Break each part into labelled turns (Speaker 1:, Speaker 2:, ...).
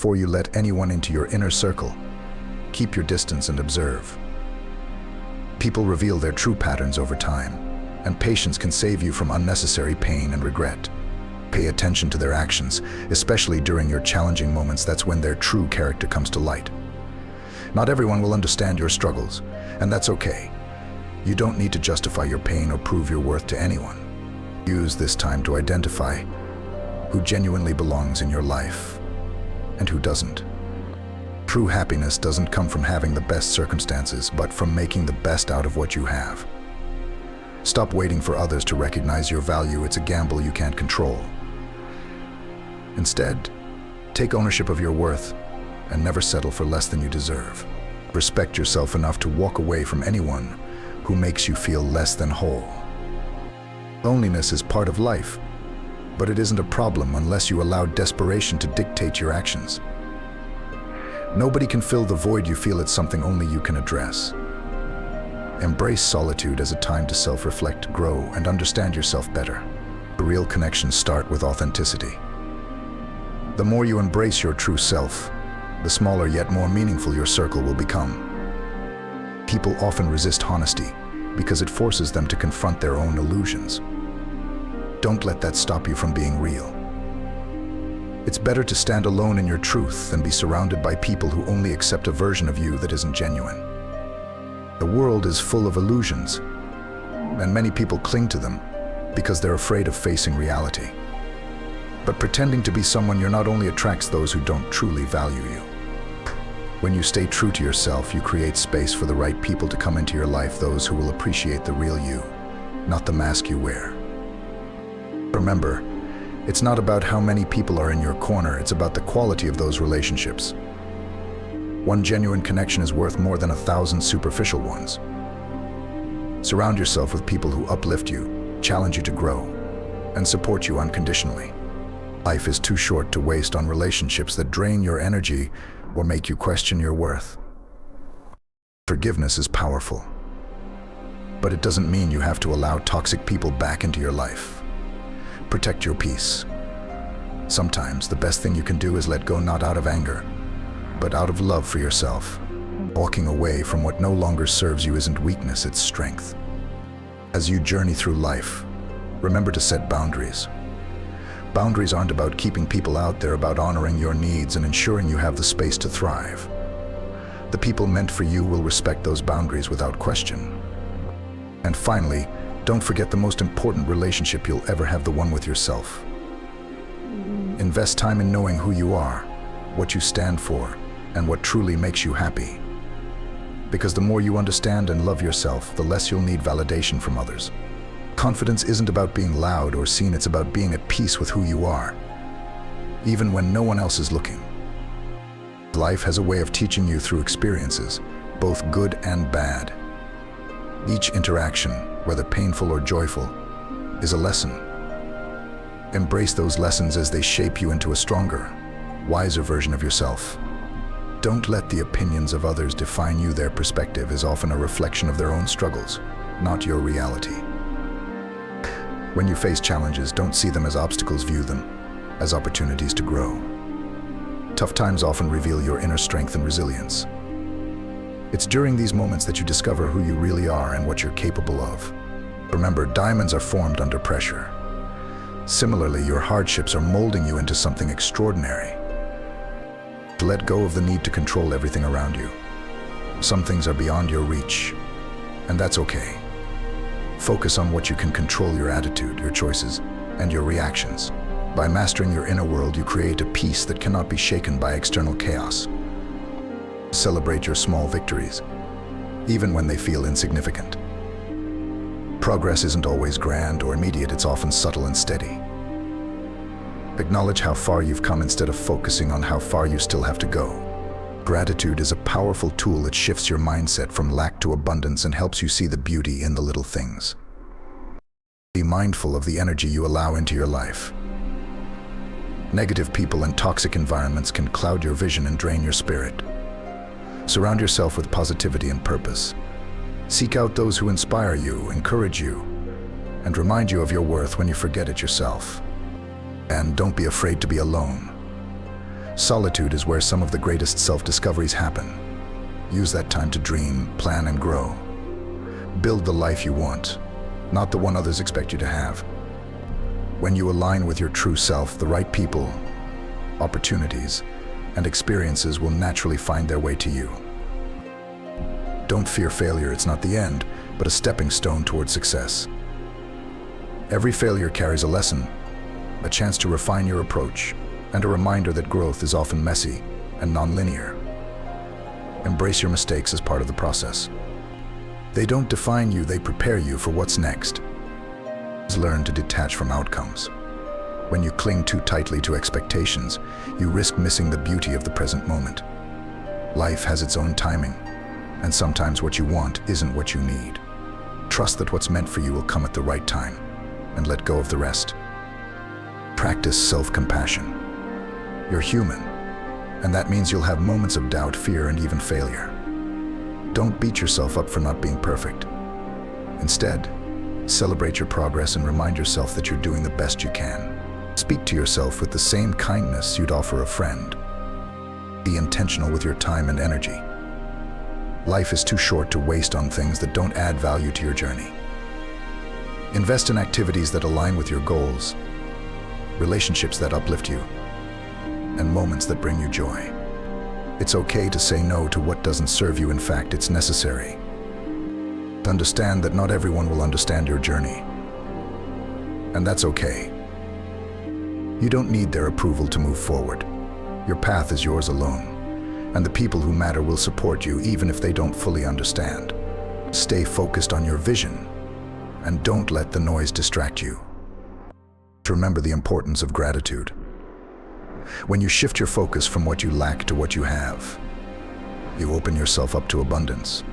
Speaker 1: before you let anyone into your inner circle. Keep your distance and observe. People reveal their true patterns over time, and patience can save you from unnecessary pain and regret. Pay attention to their actions, especially during your challenging moments. That's when their true character comes to light. Not everyone will understand your struggles, and that's okay. You don't need to justify your pain or prove your worth to anyone. Use this time to identify who genuinely belongs in your life and who doesn't. True happiness doesn't come from having the best circumstances, but from making the best out of what you have. Stop waiting for others to recognize your value. It's a gamble you can't control. Instead, take ownership of your worth and never settle for less than you deserve. Respect yourself enough to walk away from anyone who makes you feel less than whole. Loneliness is part of life, but it isn't a problem unless you allow desperation to dictate your actions. Nobody can fill the void you feel. It's something only you can address. Embrace solitude as a time to self-reflect, grow, and understand yourself better. Real connections start with authenticity. The more you embrace your true self, the smaller yet more meaningful your circle will become. People often resist honesty because it forces them to confront their own illusions. Don't let that stop you from being real. It's better to stand alone in your truth than be surrounded by people who only accept a version of you that isn't genuine. The world is full of illusions, and many people cling to them because they're afraid of facing reality. But pretending to be someone you're not only attracts those who don't truly value you. When you stay true to yourself, you create space for the right people to come into your life, those who will appreciate the real you, not the mask you wear. Remember, it's not about how many people are in your corner, it's about the quality of those relationships. One genuine connection is worth more than 1,000 superficial ones. Surround yourself with people who uplift you, challenge you to grow, and support you unconditionally. Life is too short to waste on relationships that drain your energy or make you question your worth. Forgiveness is powerful, but it doesn't mean you have to allow toxic people back into your life. Protect your peace. Sometimes the best thing you can do is let go, not out of anger, but out of love for yourself. Walking away from what no longer serves you isn't weakness, it's strength. As you journey through life, remember to set boundaries. Boundaries aren't about keeping people out, they're about honoring your needs and ensuring you have the space to thrive. The people meant for you will respect those boundaries without question. And finally, don't forget the most important relationship you'll ever have, the one with yourself. Invest time in knowing who you are, what you stand for, and what truly makes you happy. Because the more you understand and love yourself, the less you'll need validation from others. Confidence isn't about being loud or seen, it's about being at peace with who you are, even when no one else is looking. Life has a way of teaching you through experiences, both good and bad. Each interaction, whether painful or joyful, is a lesson. Embrace those lessons as they shape you into a stronger, wiser version of yourself. Don't let the opinions of others define you. Their perspective is often a reflection of their own struggles, not your reality. When you face challenges, don't see them as obstacles, view them as opportunities to grow. Tough times often reveal your inner strength and resilience. It's during these moments that you discover who you really are and what you're capable of. Remember, diamonds are formed under pressure. Similarly, your hardships are molding you into something extraordinary. To let go of the need to control everything around you. Some things are beyond your reach, and that's okay. Focus on what you can control: your attitude, your choices, and your reactions. By mastering your inner world, you create a peace that cannot be shaken by external chaos. Celebrate your small victories, even when they feel insignificant. Progress isn't always grand or immediate, it's often subtle and steady. Acknowledge how far you've come instead of focusing on how far you still have to go. Gratitude is a powerful tool that shifts your mindset from lack to abundance and helps you see the beauty in the little things. Be mindful of the energy you allow into your life. Negative people and toxic environments can cloud your vision and drain your spirit. Surround yourself with positivity and purpose. Seek out those who inspire you, encourage you, and remind you of your worth when you forget it yourself. And don't be afraid to be alone. Solitude is where some of the greatest self-discoveries happen. Use that time to dream, plan, and grow. Build the life you want, not the one others expect you to have. When you align with your true self, the right people, opportunities, and experiences will naturally find their way to you. Don't fear failure. It's not the end, but a stepping stone towards success. Every failure carries a lesson, a chance to refine your approach, and a reminder that growth is often messy and non-linear. Embrace your mistakes as part of the process. They don't define you, they prepare you for what's next. Learn to detach from outcomes. When you cling too tightly to expectations, you risk missing the beauty of the present moment. Life has its own timing, and sometimes what you want isn't what you need. Trust that what's meant for you will come at the right time, and let go of the rest. Practice self-compassion. You're human, and that means you'll have moments of doubt, fear, and even failure. Don't beat yourself up for not being perfect. Instead, celebrate your progress and remind yourself that you're doing the best you can. Speak to yourself with the same kindness you'd offer a friend. Be intentional with your time and energy. Life is too short to waste on things that don't add value to your journey. Invest in activities that align with your goals, relationships that uplift you, and moments that bring you joy. It's okay to say no to what doesn't serve you. In fact, it's necessary. Understand that not everyone will understand your journey, and that's okay. You don't need their approval to move forward. Your path is yours alone, and the people who matter will support you even if they don't fully understand. Stay focused on your vision, and don't let the noise distract you. Remember the importance of gratitude. When you shift your focus from what you lack to what you have, you open yourself up to abundance.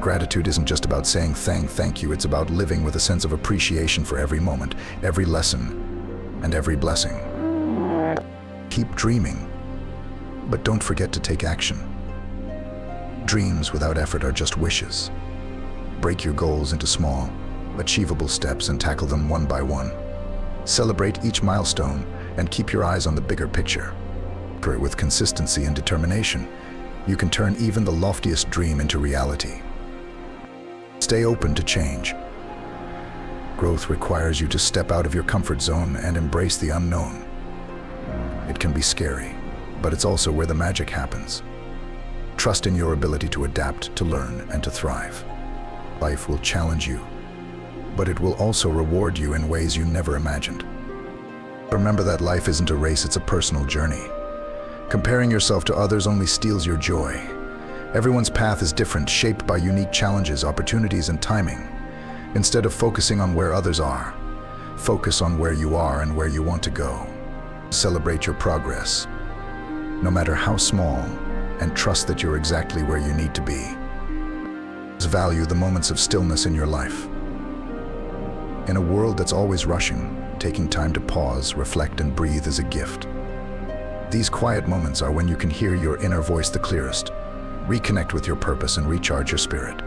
Speaker 1: Gratitude isn't just about saying thank you, it's about living with a sense of appreciation for every moment, every lesson, and every blessing. Keep dreaming, but don't forget to take action. Dreams without effort are just wishes. Break your goals into small, achievable steps and tackle them one by one. Celebrate each milestone and keep your eyes on the bigger picture. With consistency and determination, you can turn even the loftiest dream into reality. Stay open to change. Growth requires you to step out of your comfort zone and embrace the unknown. It can be scary, but it's also where the magic happens. Trust in your ability to adapt, to learn, and to thrive. Life will challenge you, but it will also reward you in ways you never imagined. Remember that life isn't a race, it's a personal journey. Comparing yourself to others only steals your joy. Everyone's path is different, shaped by unique challenges, opportunities, and timing. Instead of focusing on where others are, focus on where you are and where you want to go. Celebrate your progress, no matter how small, and trust that you're exactly where you need to be. Value the moments of stillness in your life. In a world that's always rushing, taking time to pause, reflect, and breathe is a gift. These quiet moments are when you can hear your inner voice the clearest, reconnect with your purpose, and recharge your spirit.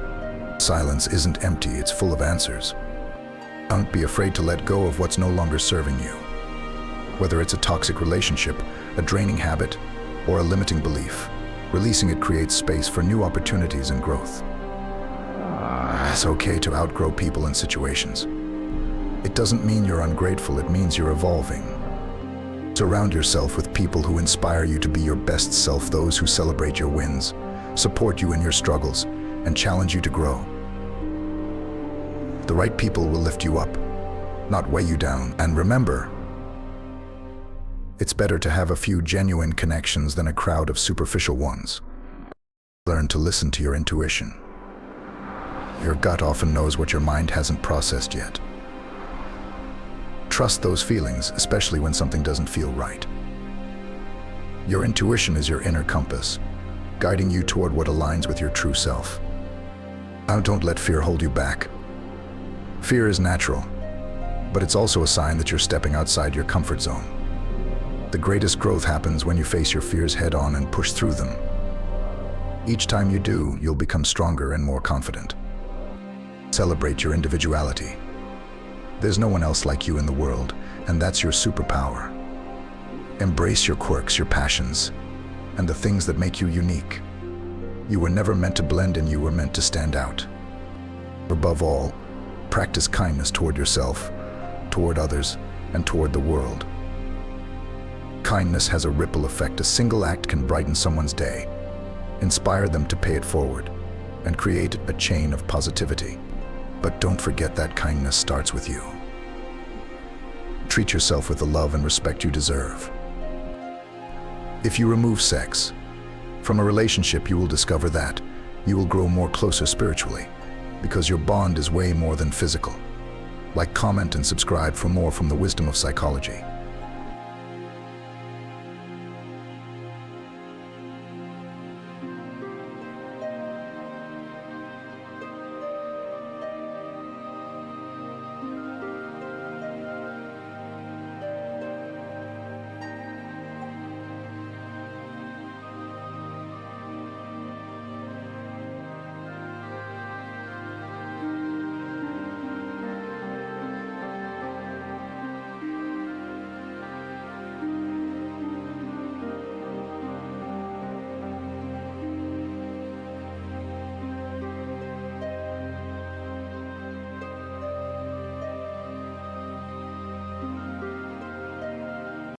Speaker 1: Silence isn't empty, it's full of answers. Don't be afraid to let go of what's no longer serving you. Whether it's a toxic relationship, a draining habit, or a limiting belief, releasing it creates space for new opportunities and growth. It's okay to outgrow people and situations. It doesn't mean you're ungrateful, it means you're evolving. Surround yourself with people who inspire you to be your best self, those who celebrate your wins, support you in your struggles, and challenge you to grow. The right people will lift you up, not weigh you down. And remember, it's better to have a few genuine connections than a crowd of superficial ones. Learn to listen to your intuition. Your gut often knows what your mind hasn't processed yet. Trust those feelings, especially when something doesn't feel right. Your intuition is your inner compass, guiding you toward what aligns with your true self. Now, don't let fear hold you back. Fear is natural, but it's also a sign that you're stepping outside your comfort zone. The greatest growth happens when you face your fears head-on and push through them. Each time you do, you'll become stronger and more confident. Celebrate your individuality. There's no one else like you in the world, and that's your superpower. Embrace your quirks, your passions, and the things that make you unique. You were never meant to blend in, you were meant to stand out. Above all, practice kindness toward yourself, toward others, and toward the world. Kindness has a ripple effect. A single act can brighten someone's day, inspire them to pay it forward, and create a chain of positivity. But don't forget that kindness starts with you. Treat yourself with the love and respect you deserve. If you remove sex from a relationship, you will discover that you will grow more closer spiritually, because your bond is way more than physical. Like, comment, and subscribe for more from the wisdom of psychology.